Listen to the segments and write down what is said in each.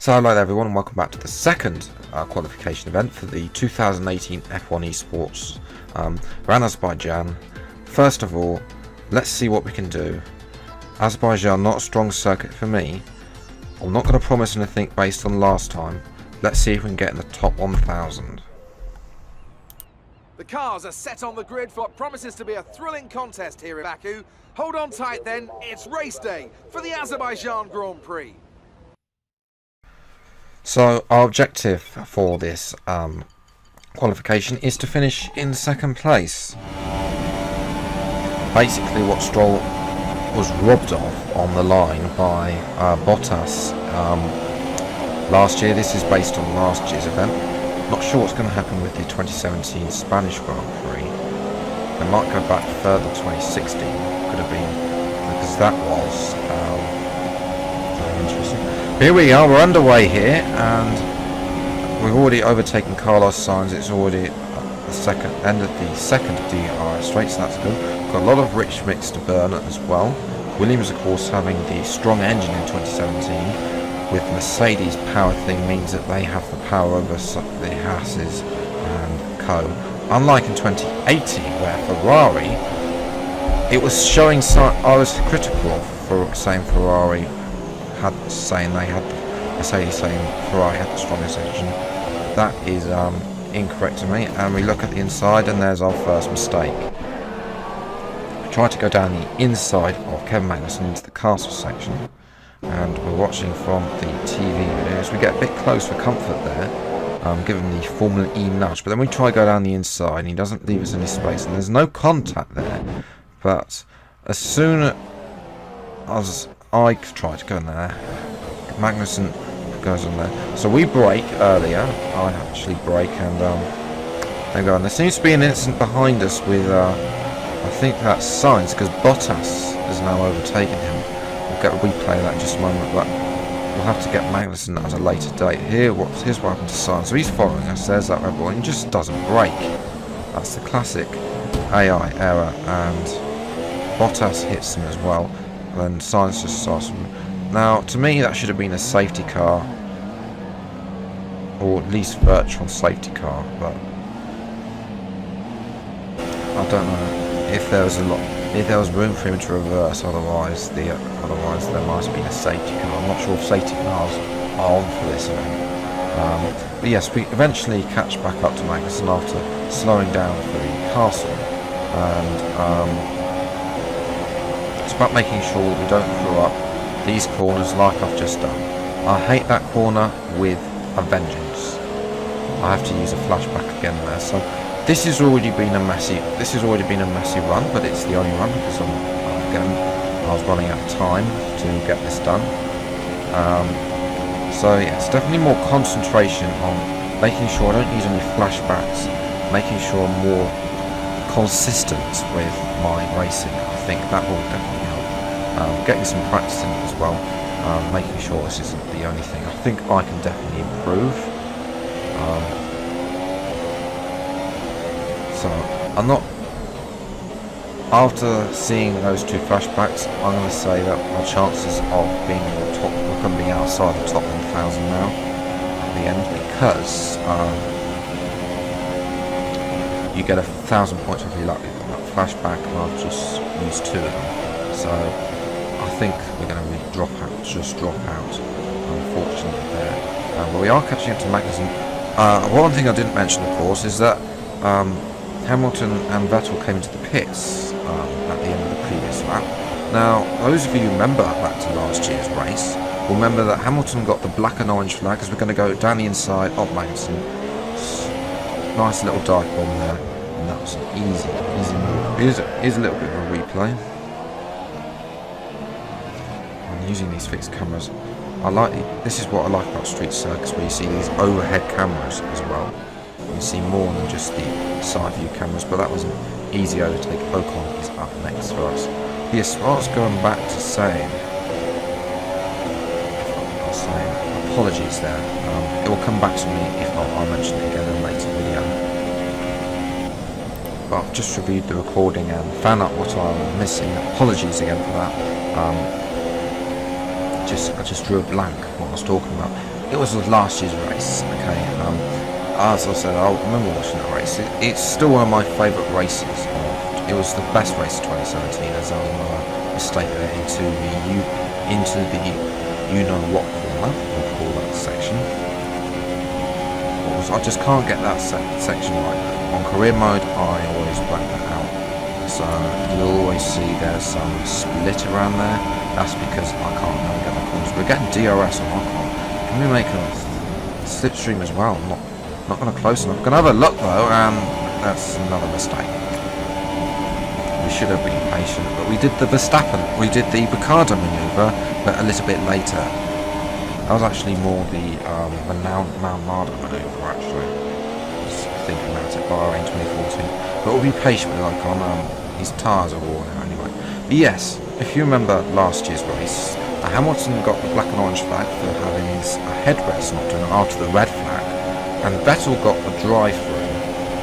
So hello there everyone and welcome back to the second qualification event for the 2018 F1 eSports around Azerbaijan. First of all, let's see what we can do. Azerbaijan, not a strong circuit for me. I'm not going to promise anything based on last time. Let's see if we can get in the top 1000. The cars are set on the grid for what promises to be a thrilling contest here in Baku. Hold on tight then, it's race day for the Azerbaijan Grand Prix. So our objective for this qualification is to finish in second place. Basically what Stroll was robbed of on the line by Bottas last year. This is based on last year's event. Not sure what's going to happen with the 2017 Spanish Grand Prix. They might go back further to 2016. Could have been, because that was very interesting. Here we are, we're underway here, and we've already overtaken Carlos Sainz. It's already the end of the second DRS straight, so that's good. Got a lot of rich mix to burn as well. Williams, of course, having the strong engine in 2017 with Mercedes power thing means that they have the power over the Hasses and co. Unlike in 2018, where Ferrari, it was showing. I was critical for saying Ferrari. Saying they had Mercedes saying Ferrari had the strongest engine. That is incorrect to me, and we look at the inside and there's our first mistake. We tried to go down the inside of Kevin Magnussen into the castle section, and we're watching from the TV videos. We get a bit close for comfort there, given the Formula E nudge, but then we try to go down the inside and he doesn't leave us any space, and there's no contact there. But as soon as I try to go in there, Magnussen goes on there. So we brake earlier. I actually brake and they go on. There seems to be an incident behind us with I think that's Sainz, because Bottas has now overtaken him. We'll get a replay of that in just a moment, but we'll have to get Magnussen at a later date. Here's what happened to Sainz. So he's following us. There's that red ball, and he just doesn't brake. That's the classic AI error, and Bottas hits him as well. Then Sainz just starts. Now, to me, that should have been a safety car, or at least virtual safety car. But I don't know if there was room for him to reverse. Otherwise, there might have been a safety car. I'm not sure if safety cars are on for this event. But yes, we eventually catch back up to Magnussen after slowing down for the castle, and it's about making sure we don't screw up these corners like I've just done. I hate that corner with a vengeance. I have to use a flashback again there. So this has already been a messy run, but it's the only run because I was running out of time to get this done. So yeah, it's definitely more concentration on making sure I don't use any flashbacks, making sure I'm more consistent with my racing. I think that will definitely help. Getting some practice in it as well, making sure this isn't the only thing. I think I can definitely improve. So I'm not. After seeing those two flashbacks, I'm going to say that my chances of being we're going to be outside the top 1,000 now at the end, because you get 1,000 points if you lucky on that flashback, and I've just used 2 of them. So I think we're going to drop out, unfortunately there. But we are catching up to Magnussen. One thing I didn't mention, of course, is that Hamilton and Vettel came into the pits at the end of the previous lap. Now, those of you who remember back to last year's race will remember that Hamilton got the black and orange flag because we're going to go down the inside of Magnussen. Nice little dive bomb there, and that was an easy move. Here's a little bit of a replay. I'm using these fixed cameras. This is what I like about street circuits, where you see these overhead cameras as well. You see more than just the side view cameras, but that was an easy overtake. Ocon is up next for us. Yes, I was going back to saying apologies there. It will come back to me, if not I'll mention it again in a later video. But I've just reviewed the recording and found out what I was missing. Apologies again for that. I just drew a blank what I was talking about. it was last year's race. Okay, as I said, I remember watching that race. It's still one of my favourite races. It was the best race of 2017, as I'm mistaken into the you know what corner. We'll call that section. I just can't get that section right. On career mode, I always blank that out. So you'll always see there's some split around there. That's because I can't navigate the corners. We're getting DRS on our car. Can we make a slipstream as well? Not going to close enough. Gonna have a look though, and that's another mistake. We should have been patient, but we did the Verstappen. We did the Ricardo maneuver, but a little bit later. That was actually more the Mount Marder maneuver, actually. Just thinking about it, Bahrain 2014. But we'll be patient with Ocon. His tyres are worn out anyway. But yes, if you remember last year's race, Hamilton got the black and orange flag for having his headrest not doing it after the red flag, and Vettel got a drive-through.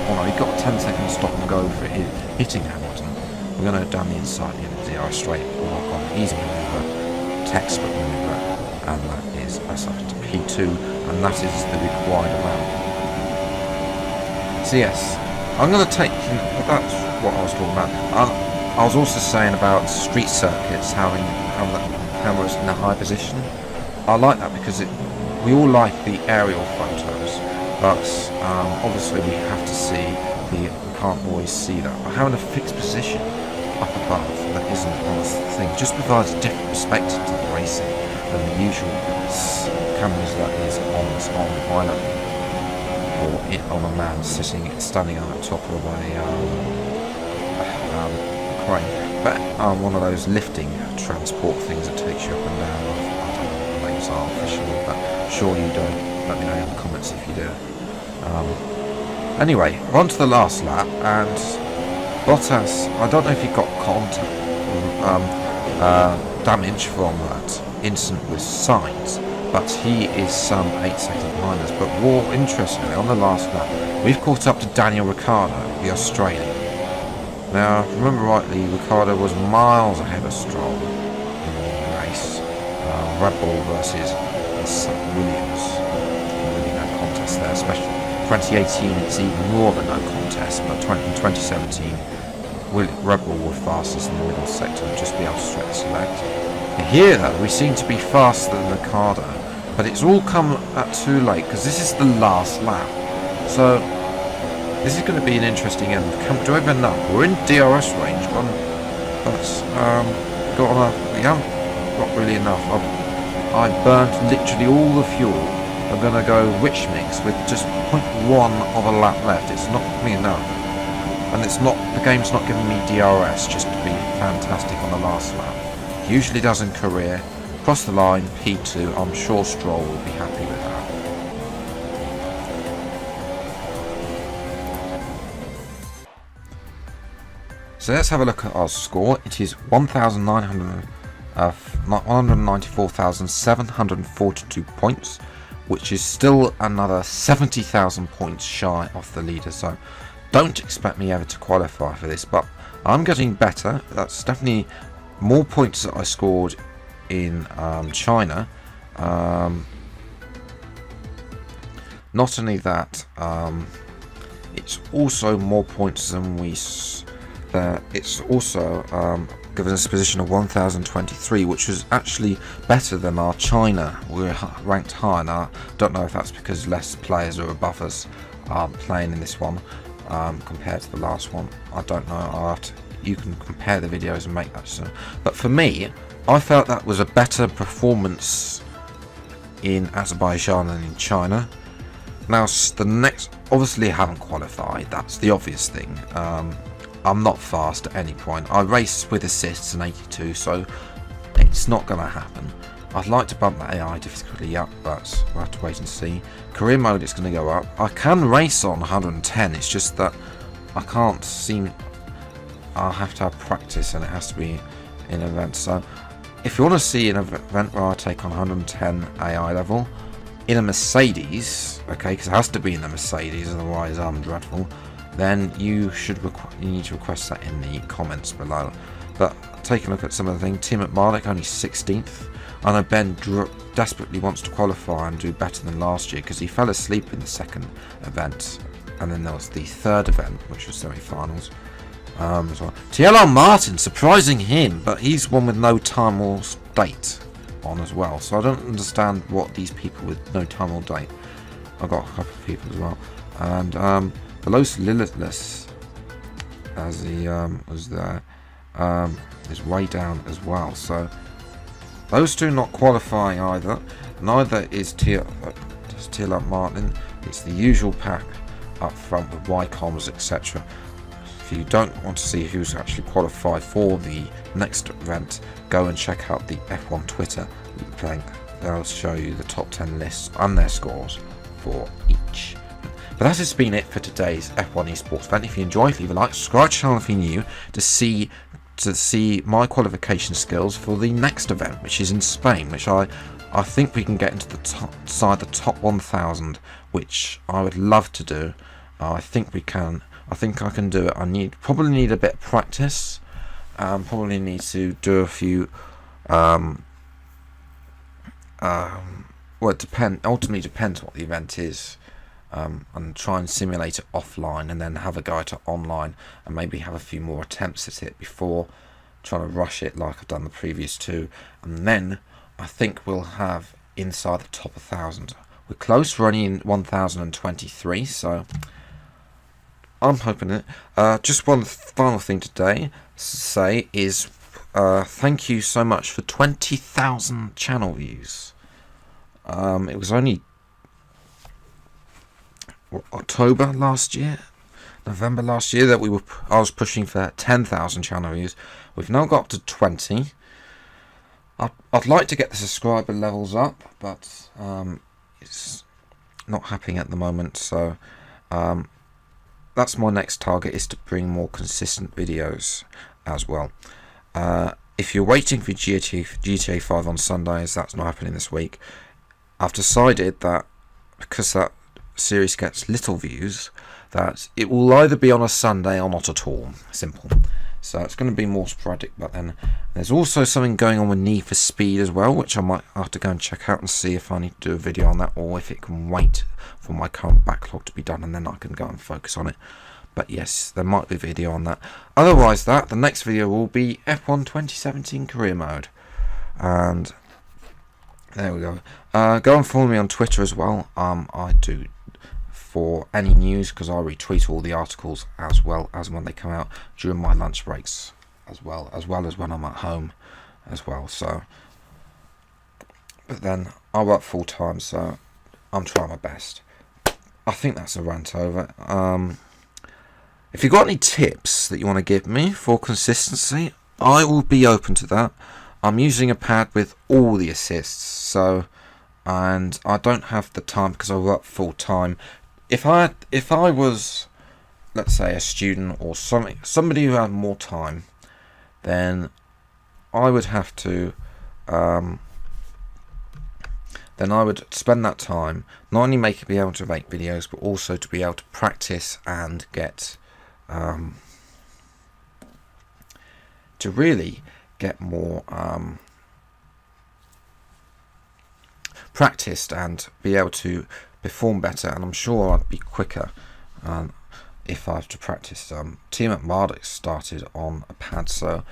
Oh no, he got a 10-second stop and go for hitting Hamilton. We're going to go down the inside of the DRS straight. Ocon, easy maneuver, textbook maneuver, and that is us up to P2, and that is the required amount. So yes, I'm going to take, that's what I was talking about. I was also saying about street circuits having cameras in a high position. I like that because we all like the aerial photos, but obviously we have to see we can't always see that. But having a fixed position up above that isn't on the thing just provides a different perspective to the racing than the usual cameras that is on the pilot or on a man standing on the top of a crane. But one of those lifting transport things that takes you up and down. I don't know what the names are officially, but sure you don't. Let me know in the comments if you do. Anyway, on to the last lap, and Bottas, I don't know if he got damage from that incident with Sainz, but he is some 8 seconds behind us. But more interestingly, on the last lap, we've caught up to Daniel Ricciardo, the Australian. Now, if I remember rightly, Ricciardo was miles ahead of Stroll in the race. Red Bull versus Williams. Really no contest there, especially 2018 it's even more of a no contest, but in 2017 Red Bull were fastest in the middle sector and just be able to straight select. And here though, we seem to be faster than Ricciardo, but it's all come at too late because this is the last lap. So this is going to be an interesting end. Do I have enough? We're in DRS range, but we haven't got really enough. I burnt literally all the fuel. I'm going to go rich mix with just 0.1 of a lap left. It's not me enough, and the game's not giving me DRS just to be fantastic on the last lap. Usually does in career. Cross the line, P2. I'm sure Stroll will be happy with that. So let's have a look at our score. It is 194,742 points, which is still another 70,000 points shy off the leader. So don't expect me ever to qualify for this, but I'm getting better. That's definitely more points that I scored in China. Not only that, it's also more points than it's also given us a position of 1023, which is actually better than our China. We're ranked higher now. Don't know if that's because less players are above us playing in this one compared to the last one. I don't know. You can compare the videos and make that decision. But for me, I felt that was a better performance in Azerbaijan than in China. Now the next, obviously I haven't qualified. That's the obvious thing. I'm not fast at any point. I race with assists and 82, so it's not going to happen. I'd like to bump the AI difficulty up, but we'll have to wait and see. Career mode, it's going to go up. I can race on 110, it's just that I can't seem... I'll have to have practice, and it has to be in an event. So if you want to see an event where I take on 110 AI level in a Mercedes, okay, because it has to be in the Mercedes, otherwise I'm dreadful, then you need to request that in the comments below. But take a look at some of the things. Tim McMarlick only 16th. I know Ben desperately wants to qualify and do better than last year because he fell asleep in the second event, and then there was the third event, which was semi-finals as well. TLR Martin, surprising him, but he's one with no time or date on as well. So I don't understand what these people with no time or date. I've got a couple of people as well, and Veloce Limitless, as he was there, is way down as well. So those two not qualifying either. Neither is TLR Martin. It's the usual pack up front with Y-Coms, etc. If you don't want to see who's actually qualified for the next event, go and check out the F1 Twitter link. They'll show you the top 10 lists and their scores for each. But that has been it for today's F1 eSports event. If you enjoyed, leave a like, subscribe to the channel if you're new to see my qualification skills for the next event, which is in Spain, which I think we can get into the top 1,000, which I would love to do. I think we can. I think I can do it. Probably need a bit of practice. Probably need to do a few. Well, it ultimately depends what the event is, and try and simulate it offline, and then have a go to online, and maybe have a few more attempts at it before trying to rush it like I've done the previous two, and then I think we'll have inside the top 1,000. We're close. We're only in 1,023, so I'm hoping it. Just one final thing today to say is thank you so much for 20,000 channel views. It was only October last year, November last year, that I was pushing for 10,000 channel views. We've now got up to 20. I'd like to get the subscriber levels up, but it's not happening at the moment. So that's my next target, is to bring more consistent videos as well. If you're waiting for GTA 5 on Sundays, that's not happening this week. I've decided that because that series gets little views, that it will either be on a Sunday or not at all. Simple. So it's going to be more sporadic. But then there's also something going on with Need for Speed as well, which I might have to go and check out and see if I need to do a video on that, or if it can wait for my current backlog to be done and then I can go and focus on it. But yes, there might be a video on that. Otherwise, the next video will be F1 2017 career mode. And there we go. Go and follow me on Twitter as well. I do for any news, because I retweet all the articles as well as when they come out during my lunch breaks, as well as when I'm at home as well. So, but then I work full time, so I'm trying my best. I think that's a rant over. If you've got any tips that you want to give me for consistency, I will be open to that. I'm using a pad with all the assists, so, and I don't have the time because I work full time. If I was, let's say, a student or somebody who had more time, then I would have to, then I would spend that time not only be able to make videos, but also to be able to practice and get, to really get more practiced and be able to perform better. And I'm sure I'd be quicker if I have to practice. Team at Marduk started on a pad, so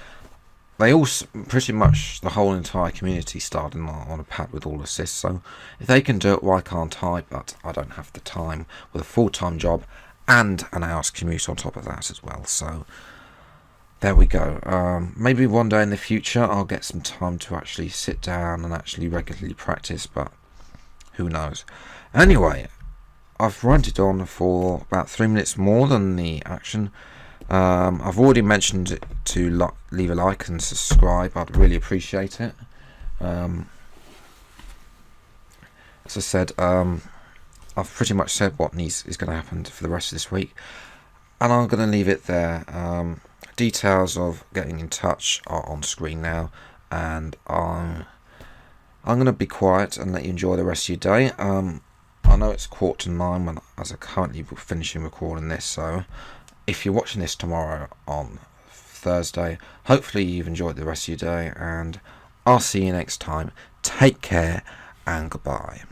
they all pretty much the whole entire community started on a pad with all assists. So if they can do it, why can't I? But I don't have the time with a full-time job and an hour's commute on top of that as well. So there we go. Maybe one day in the future I'll get some time to actually sit down and actually regularly practice, but who knows. Anyway, I've ranted on for about 3 minutes more than the action. I've already mentioned it to leave a like and subscribe. I'd really appreciate it. As I said, I've pretty much said what is going to happen for the rest of this week, and I'm going to leave it there. Details of getting in touch are on screen now, and I'm going to be quiet and let you enjoy the rest of your day. I know it's 8:45 as I'm currently finishing recording this, so if you're watching this tomorrow on Thursday, hopefully you've enjoyed the rest of your day, and I'll see you next time. Take care and goodbye.